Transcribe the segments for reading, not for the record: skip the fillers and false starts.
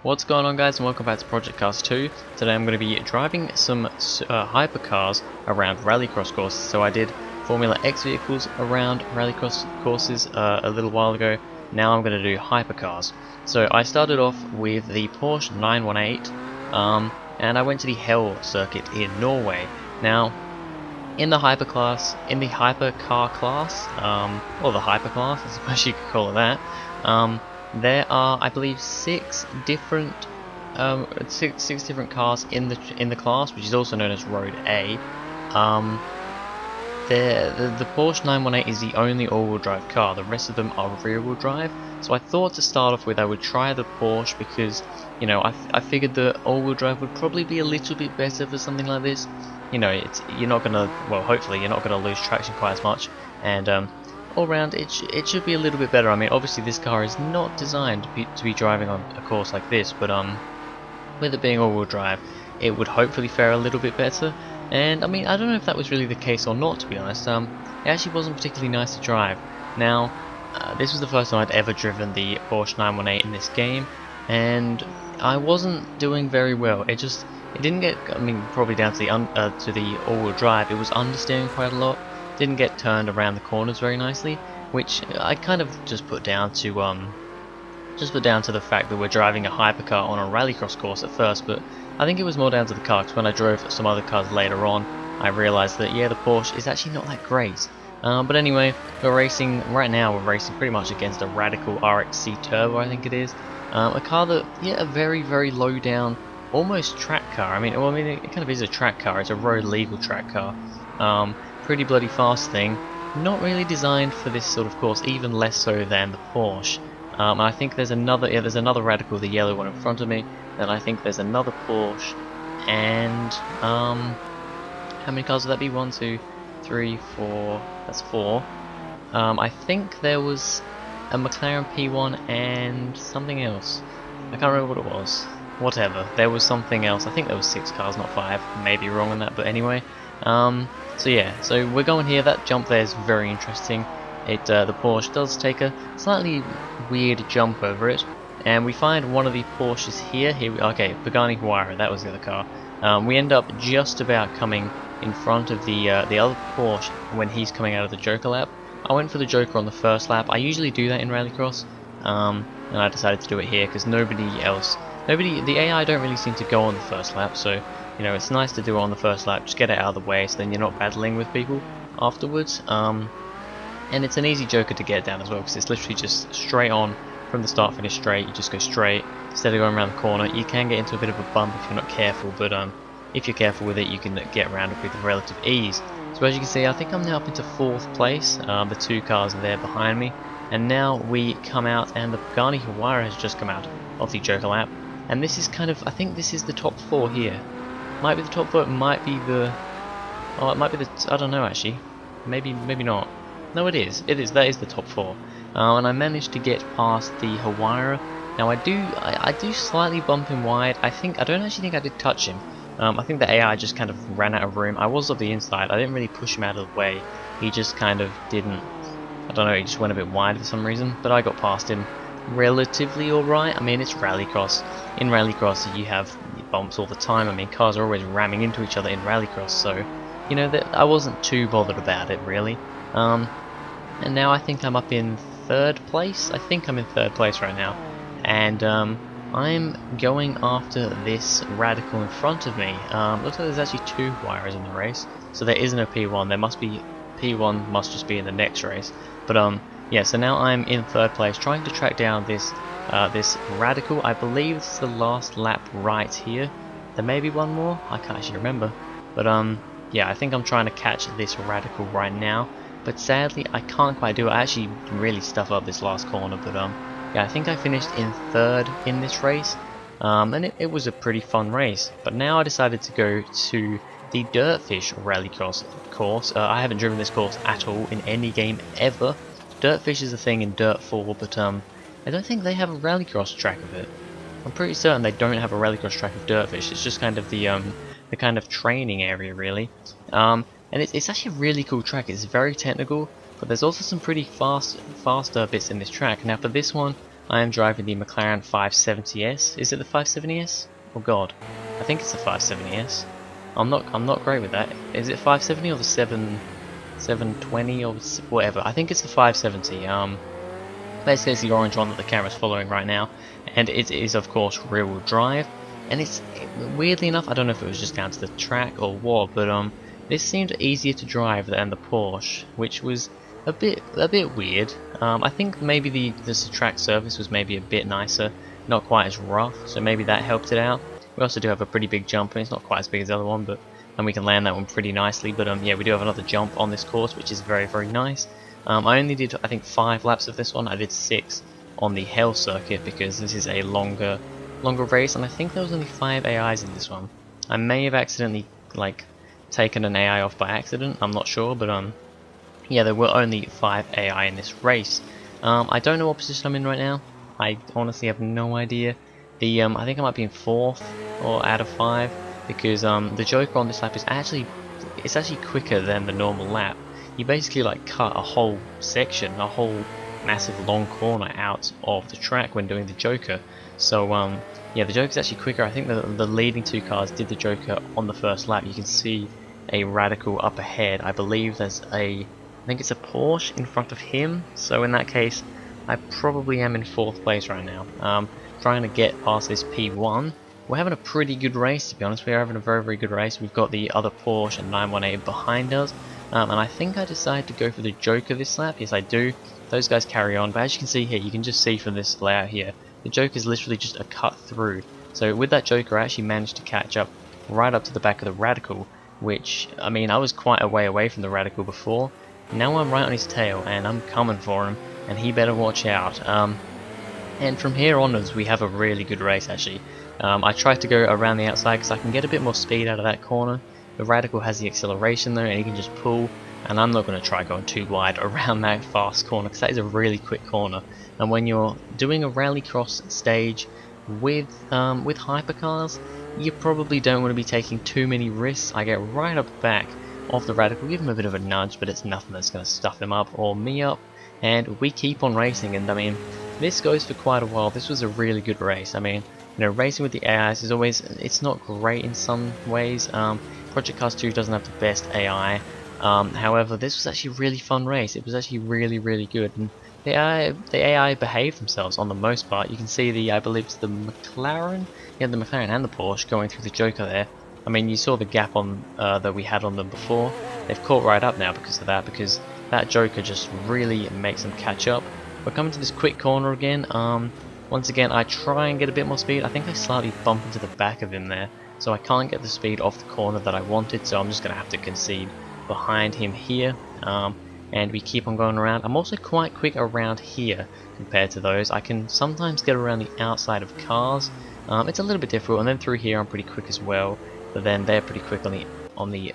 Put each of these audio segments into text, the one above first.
What's going on, guys, and welcome back to Project Cars 2. Today I'm going to be driving some hypercars around Rallycross courses. So I did Formula X vehicles around Rallycross courses a little while ago. Now I'm going to do hypercars. So I started off with the Porsche 918 and I went to the Hell circuit in Norway. Now in the hypercar class, or the hyperclass, I suppose you could call it that, there are, I believe, six different cars in the class, which is also known as Road A. The Porsche 918 is the only all-wheel drive car. The rest of them are rear-wheel drive. So I thought to start off with I would try the Porsche because, you know, I figured the all-wheel drive would probably be a little bit better for something like this. You know, you're not gonna, well, hopefully you're not gonna lose traction quite as much, and all round it should be a little bit better. I mean, obviously this car is not designed to be driving on a course like this, but with it being all-wheel drive, it would hopefully fare a little bit better. And I mean, I don't know if that was really the case or not, to be honest. It actually wasn't particularly nice to drive. Now, this was the first time I'd ever driven the Porsche 918 in this game, and I wasn't doing very well. It didn't get, I mean, probably down to the all-wheel drive. It was understeering quite a lot. Didn't get turned around the corners very nicely, which I kind of just put down to the fact that we're driving a hypercar on a rallycross course at first. But I think it was more down to the car, because when I drove some other cars later on, I realised that yeah, the Porsche is actually not that great. But anyway, we're racing right now. We're racing pretty much against a Radical RXC Turbo, I think it is, a car that, yeah, a very low down, almost track car. I mean, it kind of is a track car. It's a road legal track car. Pretty bloody fast thing, not really designed for this sort of course, even less so than the Porsche. I think there's another Radical, the yellow one in front of me, and I think there's another Porsche, and how many cars would that be? 1, 2, 3, 4, that's 4. I think there was a McLaren P1 and something else. I can't remember what it was. Whatever, there was something else. I think there was 6 cars, not 5. Maybe wrong on that, but anyway. So yeah, so we're going here. That jump there is very interesting. The Porsche does take a slightly weird jump over it, and we find one of the Porsches here. Okay, Pagani Huayra, that was the other car. We end up just about coming in front of the other Porsche when he's coming out of the Joker lap. I went for the Joker on the first lap. I usually do that in Rallycross, and I decided to do it here because the AI don't really seem to go on the first lap, so you know, it's nice to do it on the first lap, just get it out of the way so then you're not battling with people afterwards. And it's an easy Joker to get down as well, because it's literally just straight on from the start finish straight. You just go straight instead of going around the corner. You can get into a bit of a bump if you're not careful, but if you're careful with it, you can get around it with relative ease. So as you can see, I think I'm now up into 4th place. The 2 cars are there behind me, and now we come out, and the Pagani Huayra has just come out of the Joker lap, and this is kind of, I think this is the top 4 here. Might be the top 4, it might be the, oh, it might be the, I don't know actually, maybe not. No, it is, that is the top 4. And I managed to get past the Huayra. Now I do slightly bump him wide. I don't actually think I did touch him. I think the AI just kind of ran out of room. I was on the inside, I didn't really push him out of the way. He just kind of didn't, I don't know, he just went a bit wide for some reason, but I got past him relatively alright. I mean, it's Rallycross. In Rallycross you have bumps all the time. I mean, cars are always ramming into each other in Rallycross, so you know that I wasn't too bothered about it really. And now I think I'm up in 3rd place. I think I'm in 3rd place right now, and I'm going after this Radical in front of me. Looks like there's actually 2 Huayras in the race, so there isn't a P1. There must be, P1 must just be in the next race. But yeah, so now I'm in 3rd place, trying to track down this Radical. I believe it's the last lap right here. There may be one more, I can't actually remember. But yeah, I think I'm trying to catch this Radical right now. But sadly, I can't quite do it. I actually really stuff up this last corner. But yeah, I think I finished in 3rd in this race. And it was a pretty fun race. But now I decided to go to the Dirtfish Rallycross course. I haven't driven this course at all in any game ever. Dirtfish is a thing in Dirt 4, but I don't think they have a Rallycross track of it. I'm pretty certain they don't have a Rallycross track of Dirtfish. It's just kind of the kind of training area really. And it's actually a really cool track. It's very technical, but there's also some pretty faster bits in this track. Now for this one, I am driving the McLaren 570S. Is it the 570S? Oh god, I think it's the 570S. I'm not great with that. Is it 570 or the 720 or whatever? I think it's the 570. Basically it's the orange one that the camera's following right now, and it is of course rear-wheel drive. And it's weirdly enough, I don't know if it was just down to the track or what, but this seemed easier to drive than the Porsche, which was a bit weird. I think maybe this track surface was maybe a bit nicer, not quite as rough, so maybe that helped it out. We also do have a pretty big jump, and it's not quite as big as the other one, and we can land that one pretty nicely. But yeah, we do have another jump on this course, which is very nice. I only did I think 5 laps of this one. I did 6 on the Hell circuit because this is a longer race, and I think there was only 5 AIs in this one. I may have accidentally taken an AI off by accident, I'm not sure, but yeah, there were only 5 AI in this race. I don't know what position I'm in right now. I honestly have no idea. I think I might be in 4th or out of 5 because the Joker on this lap is actually quicker than the normal lap. You basically cut a whole section, a whole massive long corner out of the track when doing the Joker. So yeah, the Joker's actually quicker. I think the leading 2 cars did the Joker on the first lap. You can see a Radical up ahead. I believe there's I think it's a Porsche in front of him. So in that case, I probably am in 4th place right now. Trying to get past this P1. We're having a pretty good race, to be honest. We're having a very good race. We've got the other Porsche 918 behind us. And I think I decided to go for the Joker this lap. Yes, I do. Those guys carry on. But as you can see here, you can just see from this layout here, the Joker is literally just a cut through. So with that Joker, I actually managed to catch up right up to the back of the Radical, which, I mean, I was quite a way away from the Radical before. Now I'm right on his tail, and I'm coming for him, and he better watch out. And from here onwards, we have a really good race, actually. I tried to go around the outside because I can get a bit more speed out of that corner. The Radical has the acceleration there, and he can just pull, and I'm not going to try going too wide around that fast corner because that is a really quick corner. And when you're doing a Rallycross stage with Hypercars, you probably don't want to be taking too many risks. I get right up the back of the Radical, give him a bit of a nudge, but it's nothing that's going to stuff him up or me up, and we keep on racing. And I mean, this goes for quite a while. This was a really good race. I mean, you know, racing with the AIs is always, it's not great in some ways. Project Cars 2 doesn't have the best AI. However, this was actually a really fun race. It was actually really good. And the AI behaved themselves on the most part. You can see I believe it's the Mclaren, yeah, the McLaren and the Porsche going through the Joker there. I mean, you saw the gap on that we had on them before. They've caught right up now because of that, because that Joker just really makes them catch up. We're coming to this quick corner again. Once again, I try and get a bit more speed. I think I slightly bump into the back of him there, so I can't get the speed off the corner that I wanted, so I'm just going to have to concede behind him here. And we keep on going around. I'm also quite quick around here compared to those. I can sometimes get around the outside of cars. It's a little bit difficult, and then through here I'm pretty quick as well. But then they're pretty quick on the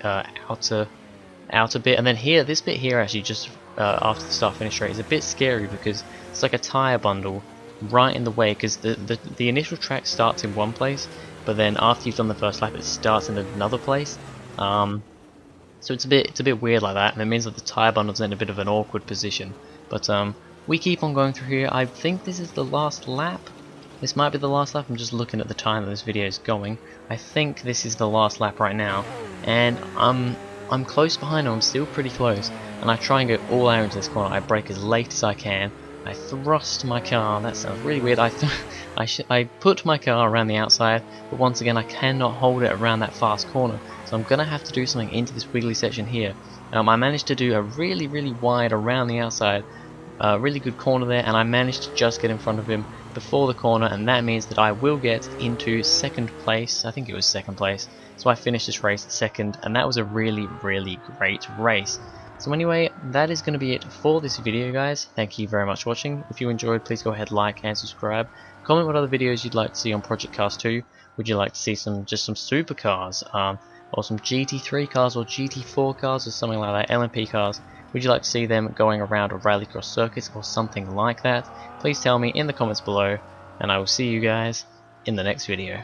outer bit. And then here, this bit here actually, just after the start-finish straight, is a bit scary because it's like a tire bundle right in the way. Because the initial track starts in one place, but then after you've done the first lap, it starts in another place. So it's a bit weird like that, and it means that the tire bundle's in a bit of an awkward position. But we keep on going through here. I think this is the last lap. This might be the last lap. I'm just looking at the time that this video is going. I think this is the last lap right now, and I'm close behind him. I'm still pretty close, and I try and go all out into this corner. I brake as late as I can. I thrust my car. That sounds really weird. I put my car around the outside, but once again I cannot hold it around that fast corner. So I'm gonna have to do something into this wiggly section here. I managed to do a really wide around the outside, really good corner there, and I managed to just get in front of him before the corner, and that means that I will get into 2nd place. I think it was 2nd place. So I finished this race 2nd, and that was a really great race. So anyway, that is going to be it for this video, guys. Thank you very much for watching. If you enjoyed, please go ahead, like and subscribe. Comment what other videos you'd like to see on Project Cars 2. Would you like to see just some supercars, or some GT3 cars, or GT4 cars, or something like that, LMP cars? Would you like to see them going around a Rallycross circuit or something like that? Please tell me in the comments below, and I will see you guys in the next video.